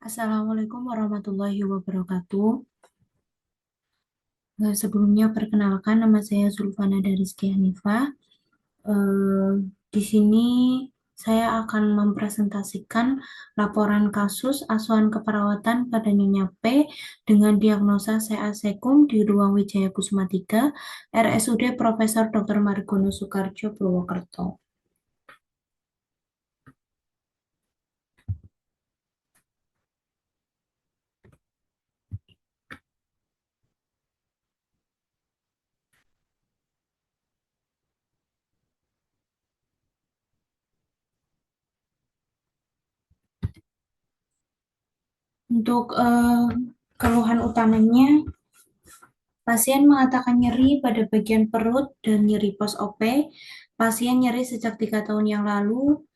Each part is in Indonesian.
Assalamualaikum warahmatullahi wabarakatuh. Sebelumnya perkenalkan nama saya Zulfana dari Rizky Hanifah. Eh, di sini saya akan mempresentasikan laporan kasus asuhan keperawatan pada Nyonya P dengan diagnosa CA Sekum di Ruang Wijaya Kusuma 3, RSUD Profesor Dr. Margono Soekardjo Purwokerto. Untuk keluhan utamanya, pasien mengatakan nyeri pada bagian perut dan nyeri pos OP. Pasien nyeri sejak 3 tahun yang lalu.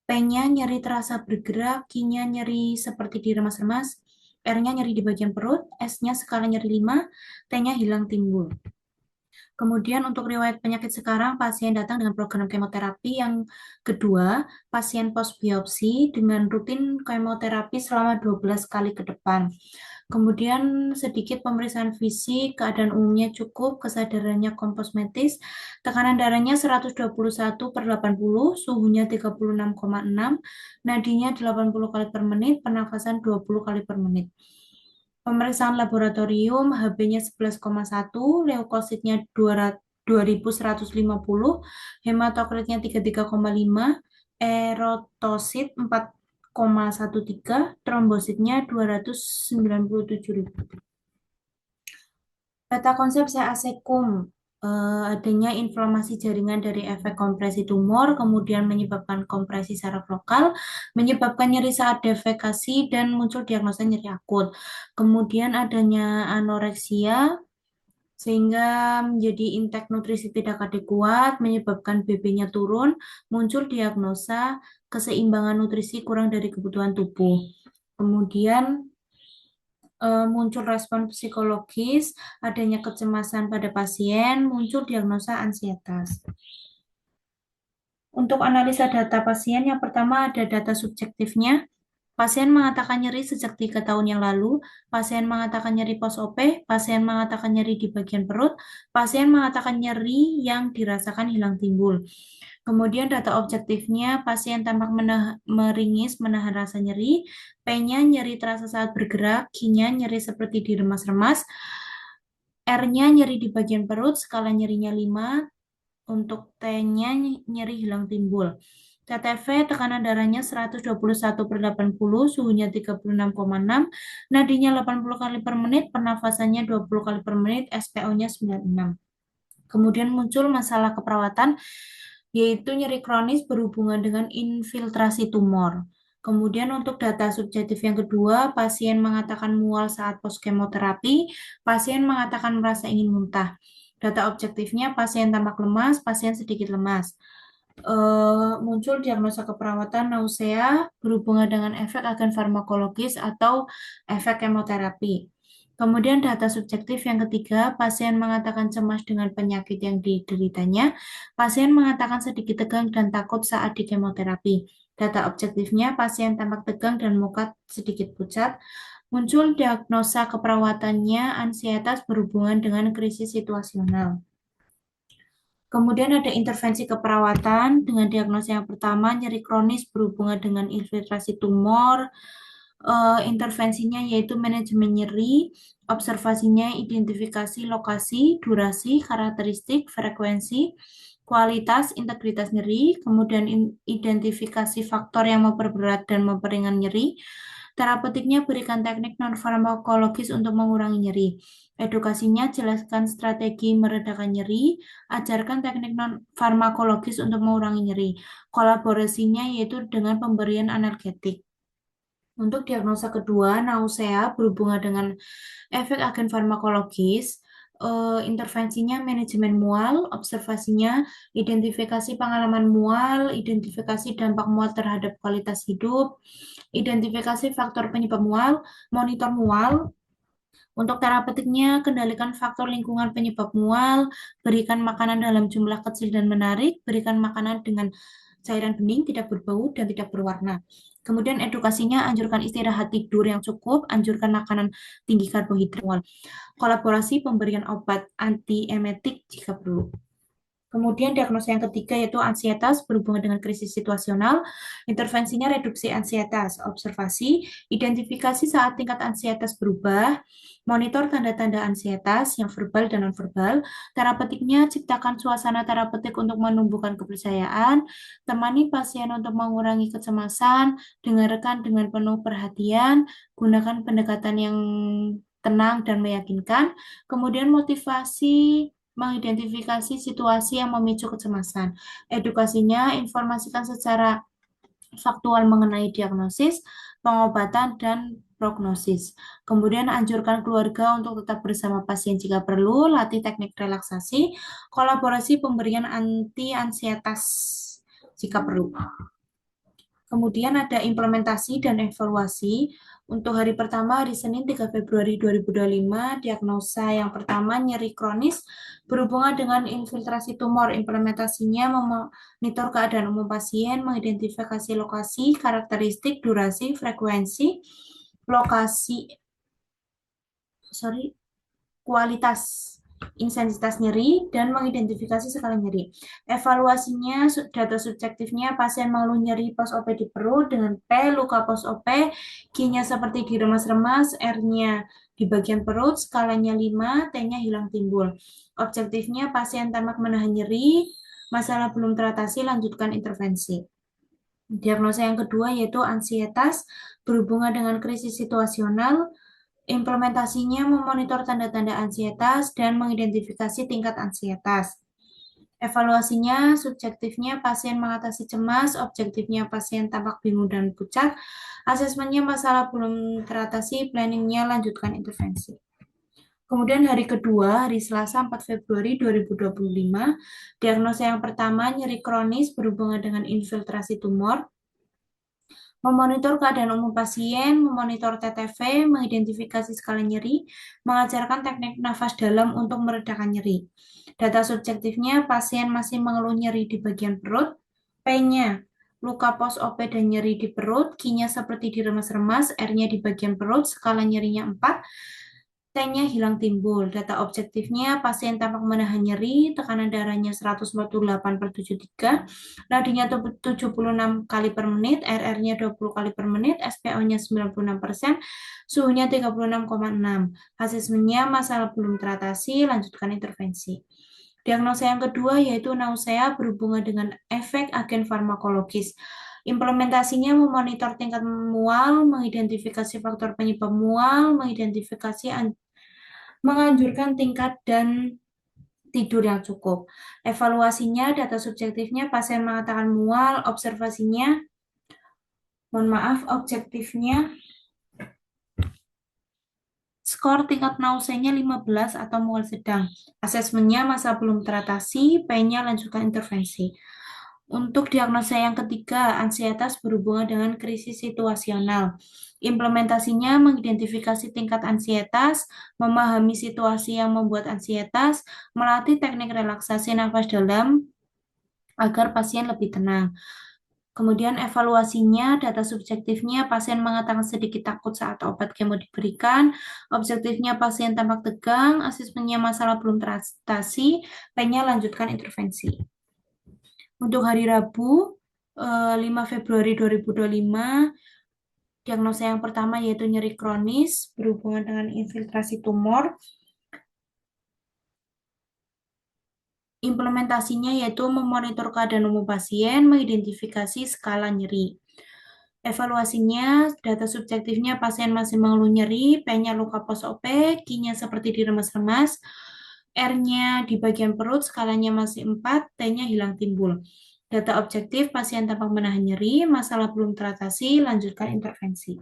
P-nya nyeri terasa bergerak, Q-nya nyeri seperti diremas-remas, R-nya nyeri di bagian perut, S-nya skala nyeri 5, T-nya hilang timbul. Kemudian untuk riwayat penyakit sekarang, pasien datang dengan program kemoterapi yang kedua, pasien post biopsi dengan rutin kemoterapi selama 12 kali ke depan. Kemudian sedikit pemeriksaan fisik, keadaan umumnya cukup, kesadarannya komposmetis, tekanan darahnya 121/80, suhunya 36,6, nadinya 80 kali per menit, pernafasan 20 kali per menit. Pemeriksaan laboratorium, Hb-nya 11,1, leukositnya 2150, hematokritnya 33,5, erotosit 4,13, trombositnya 297.000. Peta konsep seasekum, adanya inflamasi jaringan dari efek kompresi tumor, kemudian menyebabkan kompresi saraf lokal, menyebabkan nyeri saat defekasi, dan muncul diagnosa nyeri akut. Kemudian adanya anoreksia, sehingga menjadi intake nutrisi tidak adekuat, menyebabkan BB-nya turun, muncul diagnosa keseimbangan nutrisi kurang dari kebutuhan tubuh. Kemudian muncul respon psikologis, adanya kecemasan pada pasien, muncul diagnosa ansietas. Untuk analisa data pasien, yang pertama ada data subjektifnya. Pasien mengatakan nyeri sejak 3 tahun yang lalu, pasien mengatakan nyeri pos OP, pasien mengatakan nyeri di bagian perut, pasien mengatakan nyeri yang dirasakan hilang timbul. Kemudian data objektifnya, pasien tampak meringis, menahan rasa nyeri, P-nya nyeri terasa saat bergerak, Q-nya nyeri seperti diremas-remas, R-nya nyeri di bagian perut, skala nyerinya 5, untuk T-nya nyeri hilang timbul. TTV tekanan darahnya 121/80, suhunya 36,6, nadinya 80 kali per menit, pernafasannya 20 kali per menit, SPO-nya 96. Kemudian muncul masalah keperawatan, yaitu nyeri kronis berhubungan dengan infiltrasi tumor. Kemudian untuk data subjektif yang kedua, pasien mengatakan mual saat pos kemoterapi, pasien mengatakan merasa ingin muntah. Data objektifnya, pasien tampak lemas, pasien sedikit lemas. Muncul diagnosa keperawatan nausea berhubungan dengan efek agen farmakologis atau efek kemoterapi. Kemudian data subjektif yang ketiga, pasien mengatakan cemas dengan penyakit yang dideritanya. Pasien mengatakan sedikit tegang dan takut saat dikemoterapi. Data objektifnya, pasien tampak tegang dan muka sedikit pucat. Muncul diagnosa keperawatannya ansietas berhubungan dengan krisis situasional. Kemudian ada intervensi keperawatan dengan diagnosa yang pertama, nyeri kronis berhubungan dengan infiltrasi tumor. Intervensinya yaitu manajemen nyeri, observasinya identifikasi lokasi, durasi, karakteristik, frekuensi, kualitas, integritas nyeri, kemudian identifikasi faktor yang memperberat dan memperingan nyeri. Terapeutiknya berikan teknik non-farmakologis untuk mengurangi nyeri. Edukasinya jelaskan strategi meredakan nyeri, ajarkan teknik non-farmakologis untuk mengurangi nyeri. Kolaborasinya yaitu dengan pemberian analgetik. Untuk diagnosa kedua, nausea berhubungan dengan efek agen farmakologis. Intervensinya manajemen mual, observasinya identifikasi pengalaman mual, identifikasi dampak mual terhadap kualitas hidup, identifikasi faktor penyebab mual, monitor mual. Untuk terapeutiknya, kendalikan faktor lingkungan penyebab mual, berikan makanan dalam jumlah kecil dan menarik, berikan makanan dengan cairan bening, tidak berbau, dan tidak berwarna. Kemudian edukasinya, anjurkan istirahat tidur yang cukup, anjurkan makanan tinggi karbohidrat, kolaborasi pemberian obat antiemetik jika perlu. Kemudian diagnosa yang ketiga yaitu ansietas berhubungan dengan krisis situasional. Intervensinya reduksi ansietas, observasi, identifikasi saat tingkat ansietas berubah, monitor tanda-tanda ansietas yang verbal dan nonverbal. Terapeutiknya ciptakan suasana terapeutik untuk menumbuhkan kepercayaan, temani pasien untuk mengurangi kecemasan, dengarkan dengan penuh perhatian, gunakan pendekatan yang tenang dan meyakinkan. Kemudian motivasi mengidentifikasi situasi yang memicu kecemasan. Edukasinya, informasikan secara faktual mengenai diagnosis, pengobatan, dan prognosis. Kemudian anjurkan keluarga untuk tetap bersama pasien jika perlu, latih teknik relaksasi, kolaborasi pemberian anti-ansietas jika perlu. Kemudian ada implementasi dan evaluasi. Untuk hari pertama, hari Senin 3 Februari 2025, diagnosa yang pertama nyeri kronis berhubungan dengan infiltrasi tumor. Implementasinya memonitor keadaan umum pasien, mengidentifikasi lokasi, karakteristik, durasi, frekuensi, kualitas intensitas nyeri, dan mengidentifikasi skala nyeri. Evaluasinya, data subjektifnya, pasien mengeluh nyeri pos-OP di perut dengan P, luka pos-OP, Q-nya seperti diremas-remas, R-nya di bagian perut, skalanya 5, T-nya hilang timbul. Objektifnya, pasien tamak menahan nyeri, masalah belum teratasi, lanjutkan intervensi. Diagnosa yang kedua yaitu ansietas berhubungan dengan krisis situasional. Implementasinya memonitor tanda-tanda ansietas dan mengidentifikasi tingkat ansietas. Evaluasinya, subjektifnya pasien mengatasi cemas, objektifnya pasien tampak bingung dan pucat, asesmennya masalah belum teratasi, planningnya lanjutkan intervensi. Kemudian hari kedua, hari Selasa 4 Februari 2025, diagnosa yang pertama nyeri kronis berhubungan dengan infiltrasi tumor, memonitor keadaan umum pasien, memonitor TTV, mengidentifikasi skala nyeri, mengajarkan teknik nafas dalam untuk meredakan nyeri. Data subjektifnya, pasien masih mengeluh nyeri di bagian perut, P-nya luka pos-OP dan nyeri di perut, Q-nya seperti diremas-remas, R-nya di bagian perut, skala nyerinya 4, T-nya hilang timbul. Data objektifnya, pasien tampak menahan nyeri, tekanan darahnya 148/73, nadinya 76 kali per menit, RR-nya 20 kali per menit, SPO-nya 96%, suhunya 36,6. Asesmennya masalah belum teratasi, lanjutkan intervensi. Diagnosa yang kedua yaitu nausea berhubungan dengan efek agen farmakologis. Implementasinya memonitor tingkat mual, mengidentifikasi faktor penyebab mual, menganjurkan tingkat dan tidur yang cukup. Evaluasinya, data subjektifnya pasien mengatakan mual, objektifnya skor tingkat nausenya 15 atau mual sedang. Asesmennya masa belum teratasi, P-nya lanjutkan intervensi. Untuk diagnosa yang ketiga, ansietas berhubungan dengan krisis situasional. Implementasinya mengidentifikasi tingkat ansietas, memahami situasi yang membuat ansietas, melatih teknik relaksasi nafas dalam agar pasien lebih tenang. Kemudian evaluasinya, data subjektifnya, pasien mengatakan sedikit takut saat obat kemo diberikan, objektifnya pasien tampak tegang, asesmennya masalah belum teratasi, P-nya lanjutkan intervensi. Untuk hari Rabu, 5 Februari 2025, diagnosa yang pertama yaitu nyeri kronis berhubungan dengan infiltrasi tumor. Implementasinya yaitu memonitor keadaan umum pasien, mengidentifikasi skala nyeri. Evaluasinya, data subjektifnya pasien masih mengeluh nyeri, P-nya luka pos-OP, Q-nya seperti diremas-remas, R-nya di bagian perut, skalanya masih 4, T-nya hilang timbul. Data objektif, pasien tampak menahan nyeri, masalah belum teratasi, lanjutkan intervensi.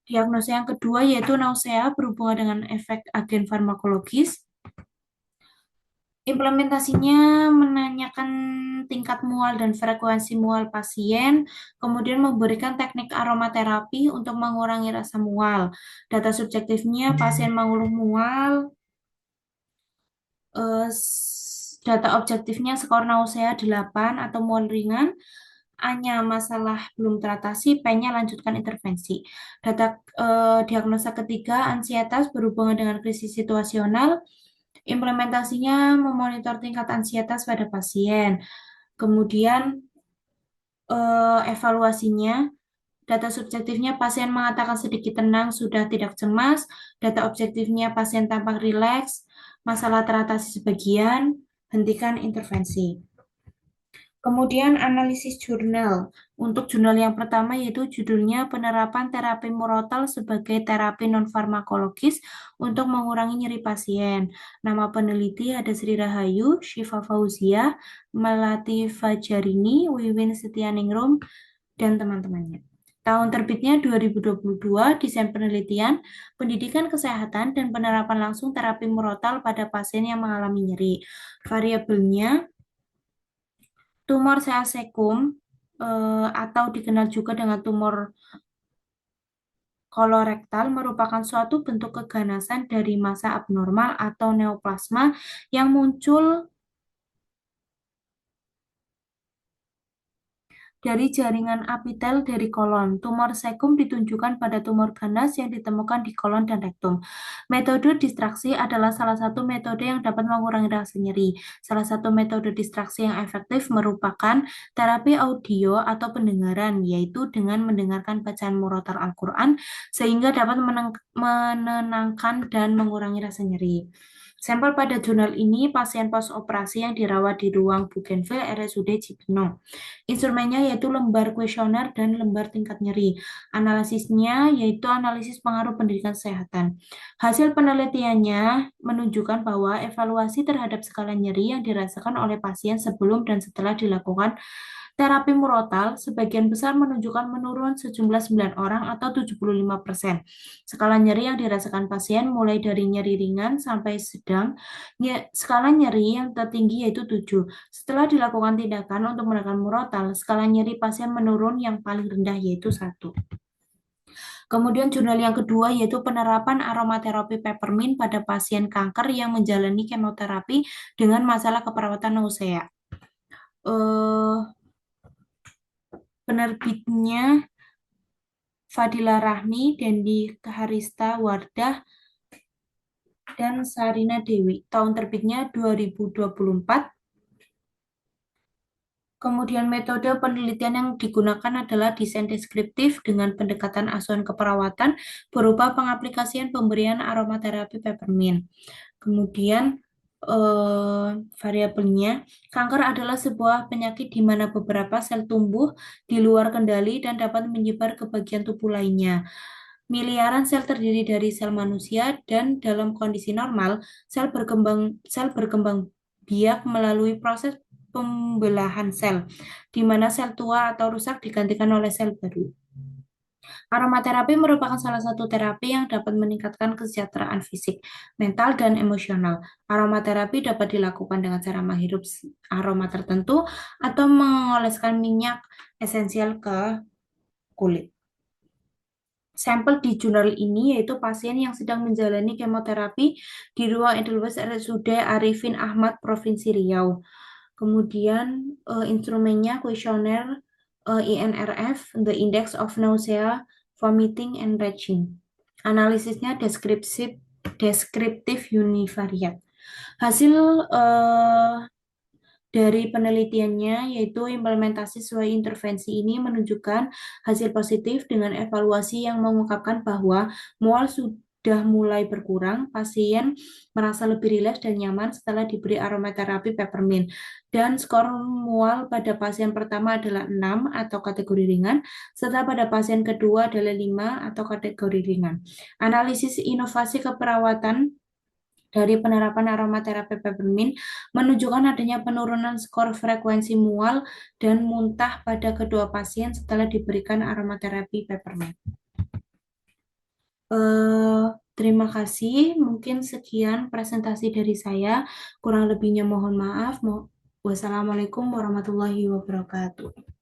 Diagnosa yang kedua yaitu nausea berhubungan dengan efek agen farmakologis. Implementasinya menanyakan tingkat mual dan frekuensi mual pasien, kemudian memberikan teknik aromaterapi untuk mengurangi rasa mual. Data subjektifnya pasien mengeluh mual Data objektifnya skor nausea 8 atau mual ringan. A-nya masalah belum teratasi, P-nya lanjutkan intervensi. Data diagnosa ketiga, ansietas berhubungan dengan krisis situasional. Implementasinya memonitor tingkat ansietas pada pasien. Kemudian evaluasinya, data subjektifnya pasien mengatakan sedikit tenang, sudah tidak cemas. Data objektifnya pasien tampak rileks, masalah teratasi sebagian, hentikan intervensi. Kemudian analisis jurnal. Untuk jurnal yang pertama yaitu judulnya Penerapan Terapi Murotal sebagai Terapi Non-Farmakologis untuk Mengurangi Nyeri Pasien. Nama peneliti ada Sri Rahayu, Syifa Fauzia, Melati Fajarini, Wiwin Setianingrum, dan teman-temannya. Tahun terbitnya 2022, desain penelitian, pendidikan kesehatan, dan penerapan langsung terapi murotal pada pasien yang mengalami nyeri. Variabelnya, tumor seasekum atau dikenal juga dengan tumor kolorektal merupakan suatu bentuk keganasan dari massa abnormal atau neoplasma yang muncul dari jaringan apitel dari kolon. Tumor sekum ditunjukkan pada tumor ganas yang ditemukan di kolon dan rektum. Metode distraksi adalah salah satu metode yang dapat mengurangi rasa nyeri. Salah satu metode distraksi yang efektif merupakan terapi audio atau pendengaran, yaitu dengan mendengarkan bacaan murotal Al-Quran sehingga dapat menenangkan dan mengurangi rasa nyeri. Sampel pada jurnal ini pasien post-operasi yang dirawat di ruang Bougainville RSUD Cibinong. Instrumennya yaitu lembar kuesioner dan lembar tingkat nyeri. Analisisnya yaitu analisis pengaruh pendidikan kesehatan. Hasil penelitiannya menunjukkan bahwa evaluasi terhadap skala nyeri yang dirasakan oleh pasien sebelum dan setelah dilakukan terapi murotal sebagian besar menunjukkan menurun sejumlah 9 orang atau 75%. Skala nyeri yang dirasakan pasien mulai dari nyeri ringan sampai sedang. Skala nyeri yang tertinggi yaitu 7. Setelah dilakukan tindakan untuk menekan murotal, skala nyeri pasien menurun yang paling rendah yaitu 1. Kemudian jurnal yang kedua yaitu penerapan aromaterapi peppermint pada pasien kanker yang menjalani kemoterapi dengan masalah keperawatan nausea. Penerbitnya Fadila Rahmi, Dendi Kaharista Wardah, dan Sarina Dewi. Tahun terbitnya 2024. Kemudian metode penelitian yang digunakan adalah desain deskriptif dengan pendekatan asuhan keperawatan berupa pengaplikasian pemberian aromaterapi peppermint. Kemudian variabelnya, kanker adalah sebuah penyakit di mana beberapa sel tumbuh di luar kendali dan dapat menyebar ke bagian tubuh lainnya. Miliaran sel terdiri dari sel manusia dan dalam kondisi normal, sel berkembang biak melalui proses pembelahan sel, di mana sel tua atau rusak digantikan oleh sel baru. Aromaterapi merupakan salah satu terapi yang dapat meningkatkan kesejahteraan fisik, mental, dan emosional. Aromaterapi dapat dilakukan dengan cara menghirup aroma tertentu atau mengoleskan minyak esensial ke kulit. Sampel di jurnal ini yaitu pasien yang sedang menjalani kemoterapi di ruang Edelweiss RSUD Arifin Ahmad, Provinsi Riau. Kemudian instrumennya kuesioner INRF, the Index of Nausea, Vomiting, and Retching. Analisisnya deskriptif univariat. Hasil dari penelitiannya yaitu implementasi sesuai intervensi ini menunjukkan hasil positif dengan evaluasi yang mengungkapkan bahwa mual sudah mulai berkurang, pasien merasa lebih rileks dan nyaman setelah diberi aromaterapi peppermint. Dan skor mual pada pasien pertama adalah 6 atau kategori ringan, setelah pada pasien kedua adalah 5 atau kategori ringan. Analisis inovasi keperawatan dari penerapan aromaterapi peppermint menunjukkan adanya penurunan skor frekuensi mual dan muntah pada kedua pasien setelah diberikan aromaterapi peppermint. Terima kasih. Mungkin sekian presentasi dari saya. Kurang lebihnya mohon maaf. Wassalamualaikum warahmatullahi wabarakatuh.